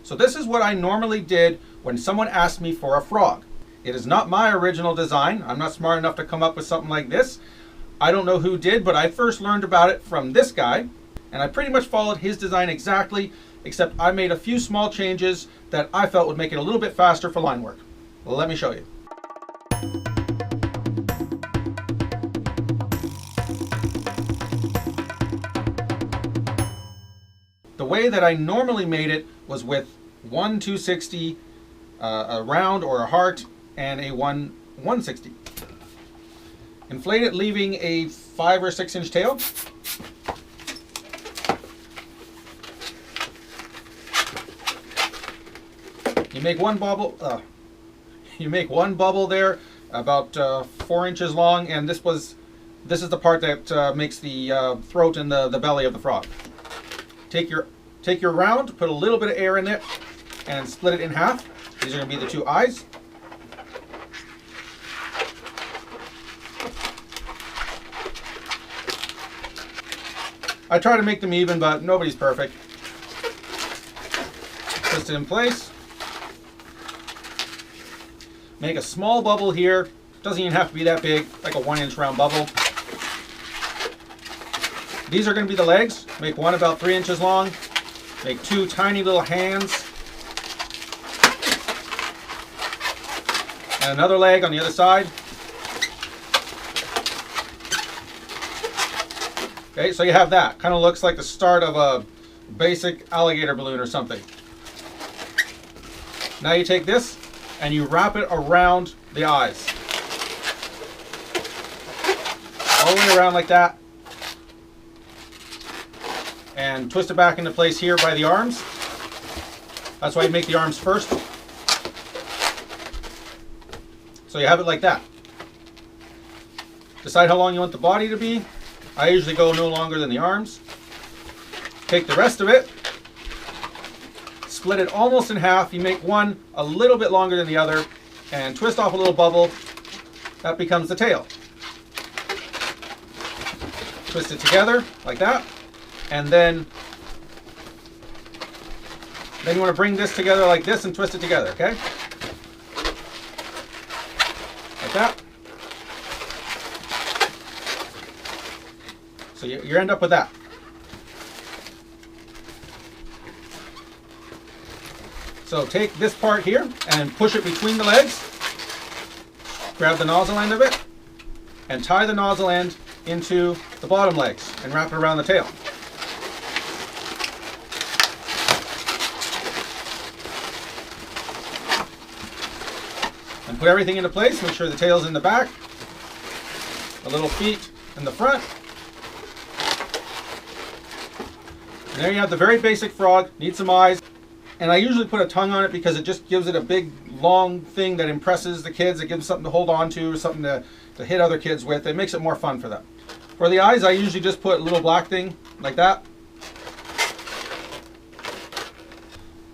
So this is what I normally did when someone asked me for a frog. It is not my original design. I'm not smart enough to come up with something like this. I don't know who did, but I first learned about it from this guy, and I pretty much followed his design exactly, except I made a few small changes that I felt would make it a little bit faster for line work. Well, let me show you. The way that I normally made it was with one 260, a round or a heart, and a 160. Inflate it, leaving a 5 or 6 inch tail. You make one bubble. You make one bubble there, about 4 inches long, and this is the part that makes the throat and the belly of the frog. Take your round, put a little bit of air in it, and split it in half. These are going to be the 2 eyes. I try to make them even, but nobody's perfect. Twist it in place. Make a small bubble here. Doesn't even have to be that big, like a 1 inch round bubble. These are going to be the legs. Make one about 3 inches long. Make 2 tiny little hands. And another leg on the other side. Okay, so you have that. Kind of looks like the start of a basic alligator balloon or something. Now you take this and you wrap it around the eyes. All the way around like that. And twist it back into place here by the arms. That's why you make the arms first. So you have it like that. Decide how long you want the body to be. I usually go no longer than the arms. Take the rest of it, split it almost in half. You make one a little bit longer than the other and twist off a little bubble. That becomes the tail. Twist it together like that. And then you want to bring this together like this and twist it together, okay? Like that. So you end up with that. So take this part here and push it between the legs. Grab the nozzle end of it and tie the nozzle end into the bottom legs and wrap it around the tail. And put everything into place. Make sure the tail's in the back, the little feet in the front. And there you have the very basic frog. Needs some eyes. And I usually put a tongue on it because it just gives it a big, long thing that impresses the kids. It gives them something to hold on to, something to hit other kids with. It makes it more fun for them. For the eyes, I usually just put a little black thing like that.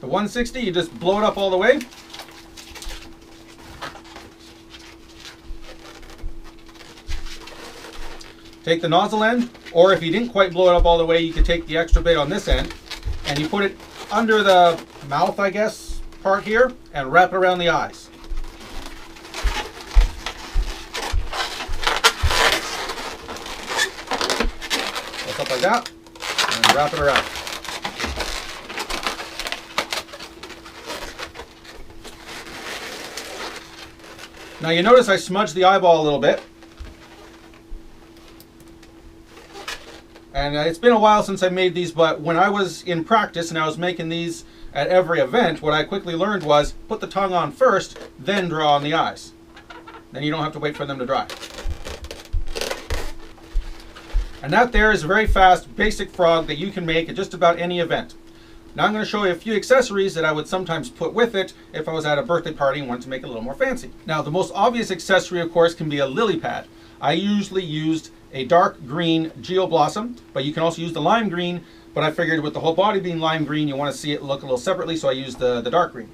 The 160, you just blow it up all the way. Take the nozzle end, or if you didn't quite blow it up all the way, you could take the extra bit on this end and you put it under the mouth, I guess, part here and wrap it around the eyes. Lift up like that and wrap it around. Now you notice I smudged the eyeball a little bit. And it's been a while since I made these, but when I was in practice and I was making these at every event, what I quickly learned was put the tongue on first, then draw on the eyes. Then you don't have to wait for them to dry. And that there is a very fast, basic frog that you can make at just about any event. Now I'm going to show you a few accessories that I would sometimes put with it if I was at a birthday party and wanted to make it a little more fancy. Now the most obvious accessory, of course, can be a lily pad. I usually used a dark green geoblossom, but you can also use the lime green, but I figured with the whole body being lime green, you want to see it look a little separately, so I used the dark green.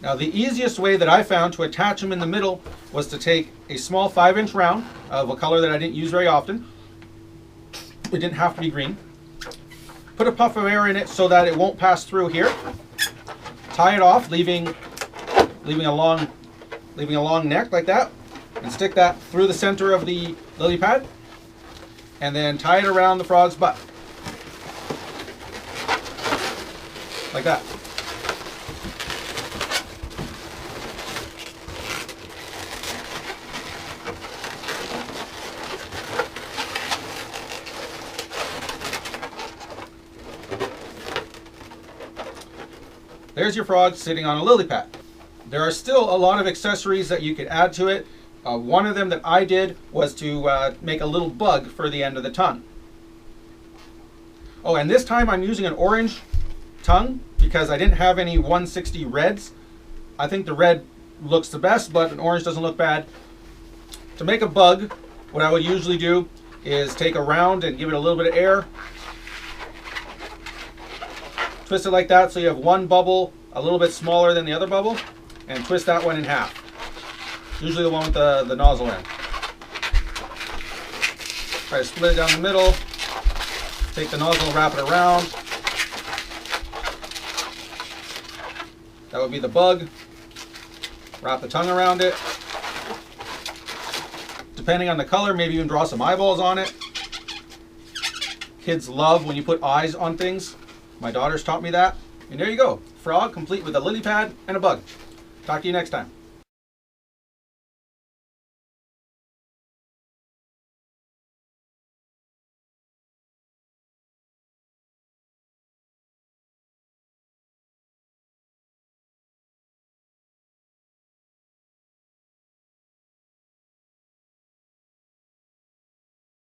Now the easiest way that I found to attach them in the middle was to take a small 5-inch round of a color that I didn't use very often. It didn't have to be green. Put a puff of air in it so that it won't pass through here. tie it off, leaving a long neck like that, and stick that through the center of the lily pad, and then tie it around the frog's butt, like that. There's your frog sitting on a lily pad. There are still a lot of accessories that you could add to it. One of them that I did was to make a little bug for the end of the tongue. Oh, and this time I'm using an orange tongue because I didn't have any 160 reds. I think the red looks the best, but an orange doesn't look bad. To make a bug, what I would usually do is take a round and give it a little bit of air. Twist it like that so you have one bubble a little bit smaller than the other bubble, and twist that one in half. Usually the one with the nozzle end. Try to split it down the middle, take the nozzle, wrap it around. That would be the bug. Wrap the tongue around it. Depending on the color, maybe even draw some eyeballs on it. Kids love when you put eyes on things. My daughters taught me that. And there you go. Frog complete with a lily pad and a bug. Talk to you next time.